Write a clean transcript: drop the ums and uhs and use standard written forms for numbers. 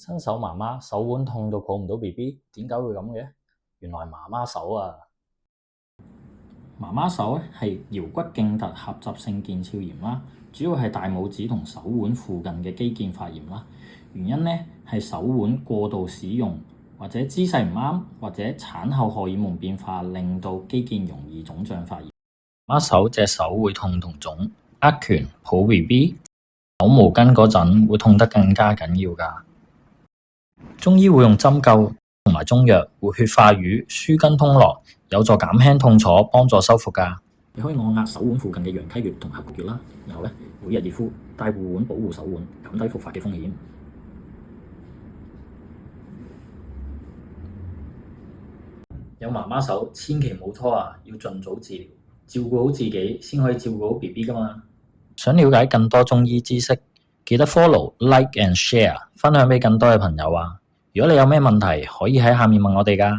新手媽媽手腕痛到抱唔到 BB，點解會咁嘅？原來媽媽手啊！媽媽手咧係橈骨徑突狹窄性腱鞘炎啦，主要係大拇指同手腕附近嘅肌腱發炎啦。原因咧係手腕過度使用，或者姿勢唔啱，或者產後荷爾蒙變化，令到肌腱容易腫脹發炎。媽媽手隻手會痛同腫，握拳抱 BB、扭毛巾嗰陣會痛得更加緊要㗎。中醫會用針灸同埋中藥活血化瘀、舒筋通絡，有助減輕痛楚，幫助修復㗎。你可以按壓手腕附近嘅陽溪穴同合谷穴啦，然後每日熱敷，帶護腕保護手腕，減低復發嘅風險。有媽媽手，千祈唔好拖啊！要盡早治療，照顧好自己先可以照顧好 BB 㗎嘛。想了解更多中醫知識，記得 follow、like and share，分享俾更多嘅朋友啊！如果你有咩問題，可以喺下面問我哋㗎。